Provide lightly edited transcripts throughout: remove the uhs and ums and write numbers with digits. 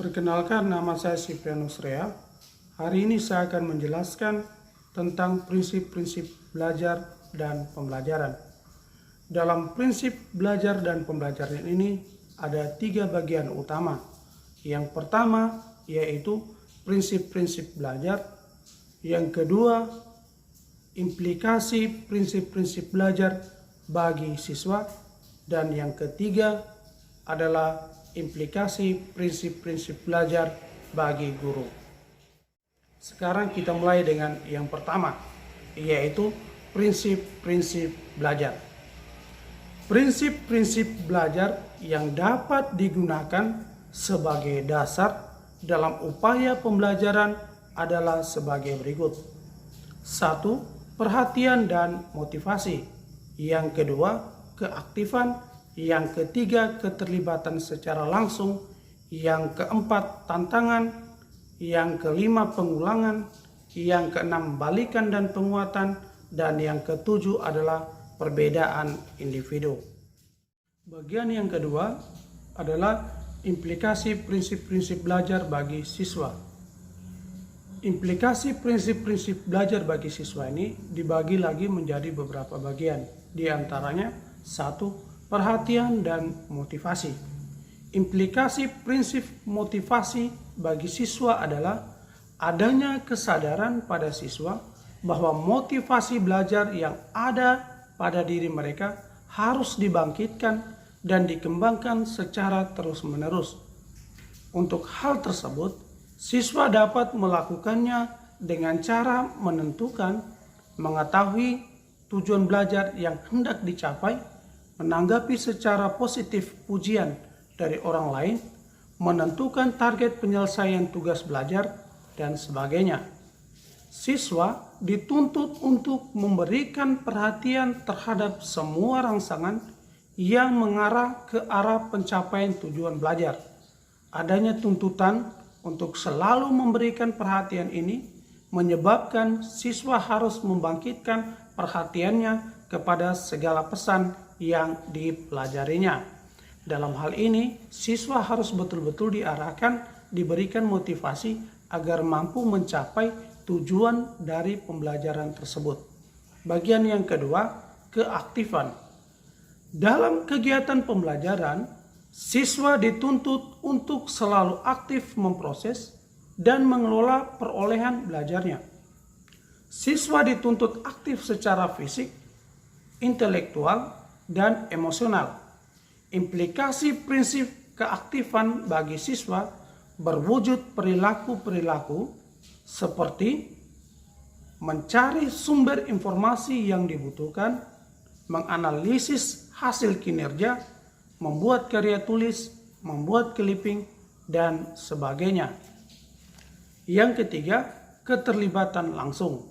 Perkenalkan, nama saya Siprianus Rea. Hari ini saya akan menjelaskan tentang prinsip-prinsip belajar dan pembelajaran. Dalam prinsip belajar dan pembelajaran ini ada 3 bagian utama. Yang pertama yaitu prinsip-prinsip belajar. Yang kedua, implikasi prinsip-prinsip belajar bagi siswa. Dan yang ketiga adalah implikasi prinsip-prinsip belajar bagi guru. Sekarang kita mulai dengan yang pertama, yaitu prinsip-prinsip belajar. Prinsip-prinsip belajar yang dapat digunakan sebagai dasar dalam upaya pembelajaran adalah sebagai berikut. 1. Perhatian dan motivasi. Yang kedua, keaktifan. Yang ketiga, keterlibatan secara langsung. Yang keempat, tantangan. Yang kelima, pengulangan. Yang keenam, balikan dan penguatan. Dan yang ketujuh adalah perbedaan individu. Bagian yang kedua adalah implikasi prinsip-prinsip belajar bagi siswa. Implikasi prinsip-prinsip belajar bagi siswa ini dibagi lagi menjadi beberapa bagian. Di antaranya, 1. Perhatian dan motivasi. Implikasi prinsip motivasi bagi siswa adalah adanya kesadaran pada siswa bahwa motivasi belajar yang ada pada diri mereka harus dibangkitkan dan dikembangkan secara terus-menerus. Untuk hal tersebut, siswa dapat melakukannya dengan cara menentukan, mengetahui tujuan belajar yang hendak dicapai, menanggapi secara positif pujian dari orang lain, menentukan target penyelesaian tugas belajar, dan sebagainya. Siswa dituntut untuk memberikan perhatian terhadap semua rangsangan yang mengarah ke arah pencapaian tujuan belajar. Adanya tuntutan untuk selalu memberikan perhatian ini menyebabkan siswa harus membangkitkan perhatiannya kepada segala pesan yang dipelajarinya. Dalam hal ini, siswa harus betul-betul diarahkan, diberikan motivasi agar mampu mencapai tujuan dari pembelajaran tersebut. Bagian yang kedua, keaktifan. Dalam kegiatan pembelajaran, siswa dituntut untuk selalu aktif memproses dan mengelola perolehan belajarnya. Siswa dituntut aktif secara fisik, intelektual, dan emosional. Implikasi prinsip keaktifan bagi siswa berwujud perilaku-perilaku seperti mencari sumber informasi yang dibutuhkan, menganalisis hasil kinerja, membuat karya tulis, membuat clipping, dan sebagainya. Yang ketiga, keterlibatan langsung.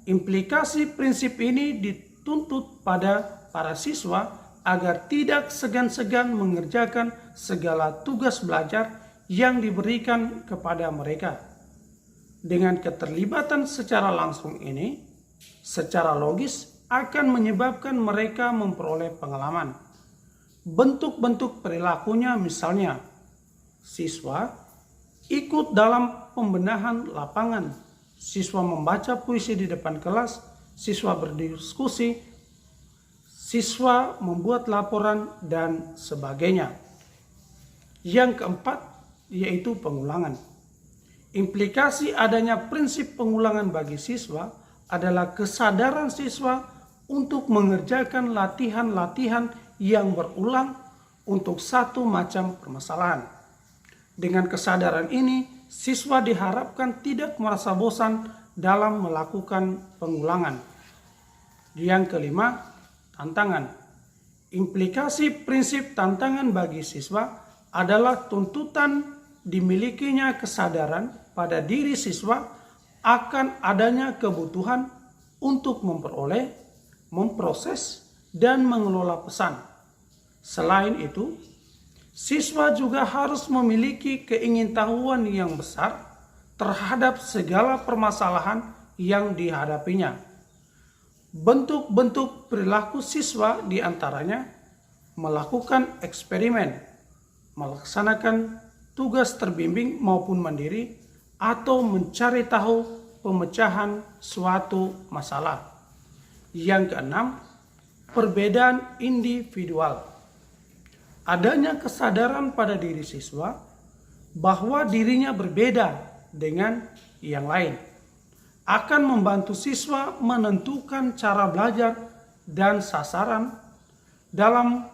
Implikasi prinsip ini dituntut pada para siswa agar tidak segan-segan mengerjakan segala tugas belajar yang diberikan kepada mereka. Dengan keterlibatan secara langsung ini, secara logis akan menyebabkan mereka memperoleh pengalaman. Bentuk-bentuk perilakunya misalnya, siswa ikut dalam pembenahan lapangan, siswa membaca puisi di depan kelas, siswa berdiskusi, siswa membuat laporan, dan sebagainya. Yang keempat yaitu pengulangan. Implikasi adanya prinsip pengulangan bagi siswa adalah kesadaran siswa untuk mengerjakan latihan-latihan yang berulang untuk satu macam permasalahan. Dengan kesadaran ini, siswa diharapkan tidak merasa bosan dalam melakukan pengulangan. Yang kelima, tantangan. Implikasi prinsip tantangan bagi siswa adalah tuntutan dimilikinya kesadaran pada diri siswa akan adanya kebutuhan untuk memperoleh, memproses, dan mengelola pesan. Selain itu, siswa juga harus memiliki keingintahuan yang besar terhadap segala permasalahan yang dihadapinya. Bentuk-bentuk perilaku siswa diantaranya melakukan eksperimen, melaksanakan tugas terbimbing maupun mandiri, atau mencari tahu pemecahan suatu masalah. Yang keenam, perbedaan individual. Adanya kesadaran pada diri siswa bahwa dirinya berbeda dengan yang lain akan membantu siswa menentukan cara belajar dan sasaran dalam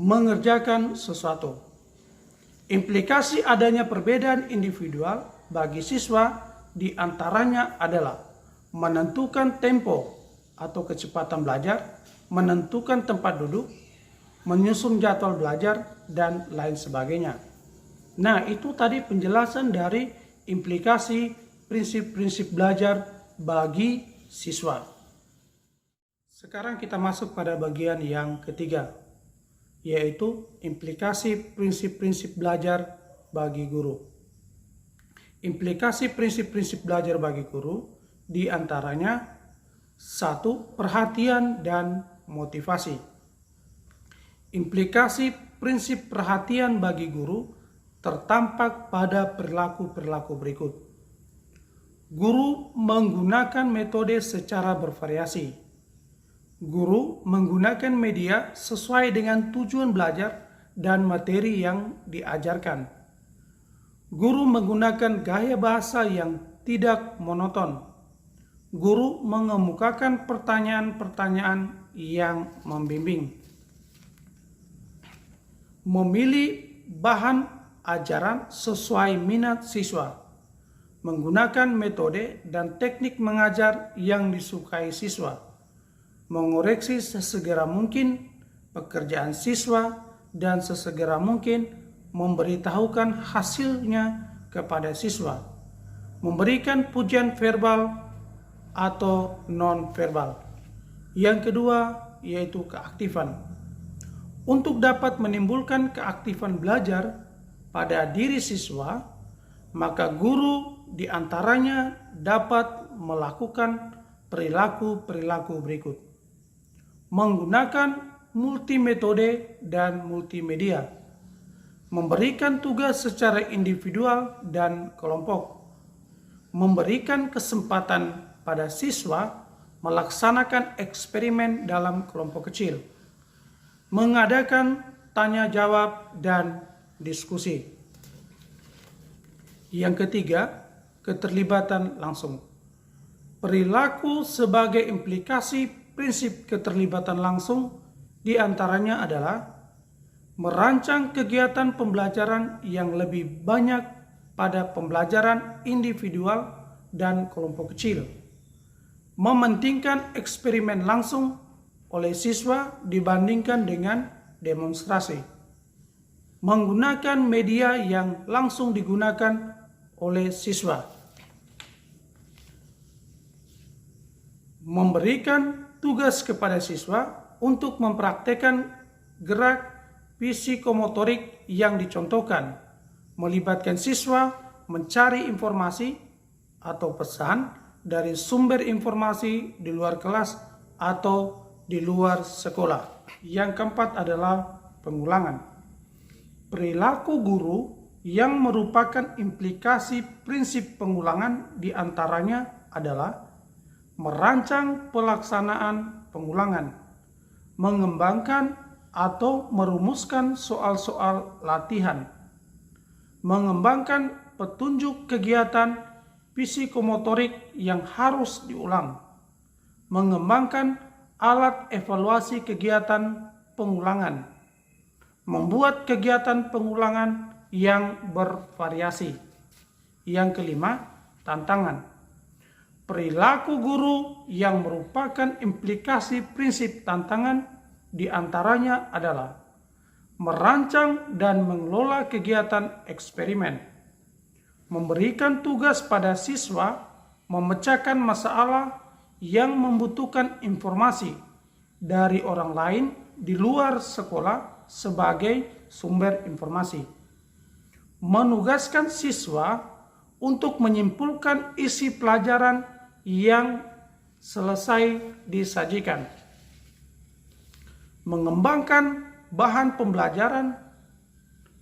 mengerjakan sesuatu. Implikasi adanya perbedaan individual bagi siswa diantaranya adalah menentukan tempo atau kecepatan belajar, menentukan tempat duduk, menyusun jadwal belajar, dan lain sebagainya. Nah, itu tadi penjelasan dari implikasi prinsip-prinsip belajar bagi siswa. Sekarang kita masuk pada bagian yang ketiga, yaitu implikasi prinsip-prinsip belajar bagi guru. Implikasi prinsip-prinsip belajar bagi guru diantaranya: 1. Perhatian dan motivasi. Implikasi prinsip perhatian bagi guru tertampak pada perilaku-perilaku berikut. Guru menggunakan metode secara bervariasi. Guru menggunakan media sesuai dengan tujuan belajar dan materi yang diajarkan. Guru menggunakan gaya bahasa yang tidak monoton. Guru mengemukakan pertanyaan-pertanyaan yang membimbing. Memilih bahan ajaran sesuai minat siswa. Menggunakan metode dan teknik mengajar yang disukai siswa. Mengoreksi sesegera mungkin pekerjaan siswa dan sesegera mungkin memberitahukan hasilnya kepada siswa. Memberikan pujian verbal atau non-verbal. Yang kedua yaitu keaktifan. Untuk dapat menimbulkan keaktifan belajar pada diri siswa, maka guru diantaranya dapat melakukan perilaku-perilaku berikut. Menggunakan multimetode dan multimedia, memberikan tugas secara individual dan kelompok, memberikan kesempatan pada siswa melaksanakan eksperimen dalam kelompok kecil, mengadakan tanya jawab dan diskusi. Yang ketiga, keterlibatan langsung. Perilaku sebagai implikasi prinsip keterlibatan langsung diantaranya adalah merancang kegiatan pembelajaran yang lebih banyak pada pembelajaran individual dan kelompok kecil, mementingkan eksperimen langsung oleh siswa dibandingkan dengan demonstrasi, menggunakan media yang langsung digunakan oleh siswa, memberikan tugas kepada siswa untuk mempraktekkan gerak psikomotorik yang dicontohkan, melibatkan siswa mencari informasi atau pesan dari sumber informasi di luar kelas atau di luar sekolah. Yang keempat adalah pengulangan. Perilaku guru yang merupakan implikasi prinsip pengulangan diantaranya adalah merancang pelaksanaan pengulangan, mengembangkan atau merumuskan soal-soal latihan, mengembangkan petunjuk kegiatan psikomotorik yang harus diulang, mengembangkan alat evaluasi kegiatan pengulangan, membuat kegiatan pengulangan yang bervariasi. Yang kelima, tantangan. Perilaku guru yang merupakan implikasi prinsip tantangan diantaranya adalah merancang dan mengelola kegiatan eksperimen, memberikan tugas pada siswa memecahkan masalah yang membutuhkan informasi dari orang lain di luar sekolah sebagai sumber informasi, menugaskan siswa untuk menyimpulkan isi pelajaran yang selesai disajikan, mengembangkan bahan pembelajaran,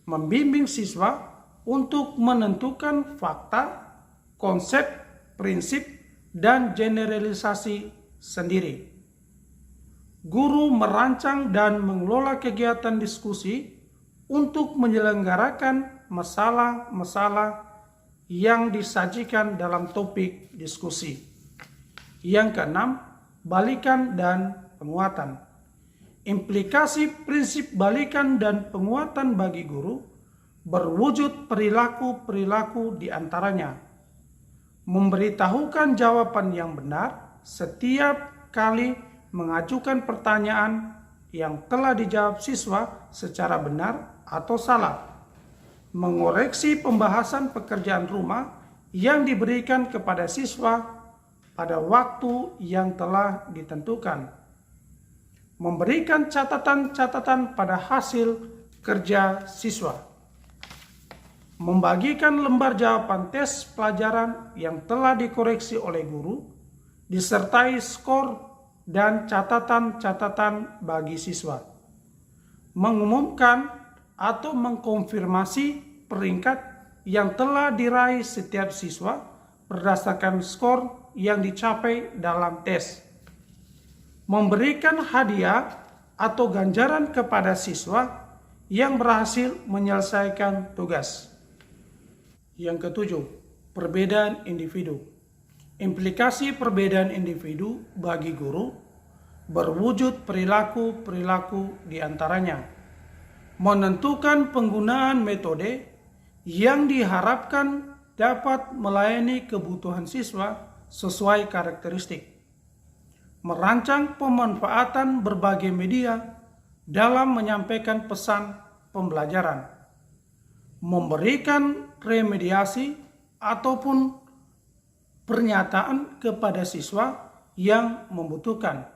membimbing siswa untuk menentukan fakta, konsep, prinsip, dan generalisasi sendiri. Guru merancang dan mengelola kegiatan diskusi untuk menyelenggarakan masalah-masalah yang disajikan dalam topik diskusi. Yang keenam, balikan dan penguatan. Implikasi prinsip balikan dan penguatan bagi guru berwujud perilaku-perilaku di antaranya. Memberitahukan jawaban yang benar setiap kali mengajukan pertanyaan yang telah dijawab siswa secara benar atau salah. Mengoreksi pembahasan pekerjaan rumah yang diberikan kepada siswa pada waktu yang telah ditentukan. Memberikan catatan-catatan pada hasil kerja siswa. Membagikan lembar jawaban tes pelajaran yang telah dikoreksi oleh guru, disertai skor dan catatan-catatan bagi siswa. Mengumumkan atau mengkonfirmasi peringkat yang telah diraih setiap siswa berdasarkan skor yang dicapai dalam tes. Memberikan hadiah atau ganjaran kepada siswa yang berhasil menyelesaikan tugas. Yang ketujuh, perbedaan individu. Implikasi perbedaan individu bagi guru berwujud perilaku-perilaku di antaranya. Menentukan penggunaan metode yang diharapkan dapat melayani kebutuhan siswa sesuai karakteristik. Merancang pemanfaatan berbagai media dalam menyampaikan pesan pembelajaran. Memberikan remediasi ataupun pernyataan kepada siswa yang membutuhkan.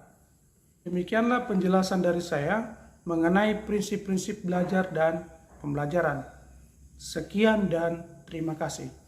Demikianlah penjelasan dari saya mengenai prinsip-prinsip belajar dan pembelajaran. Sekian dan terima kasih.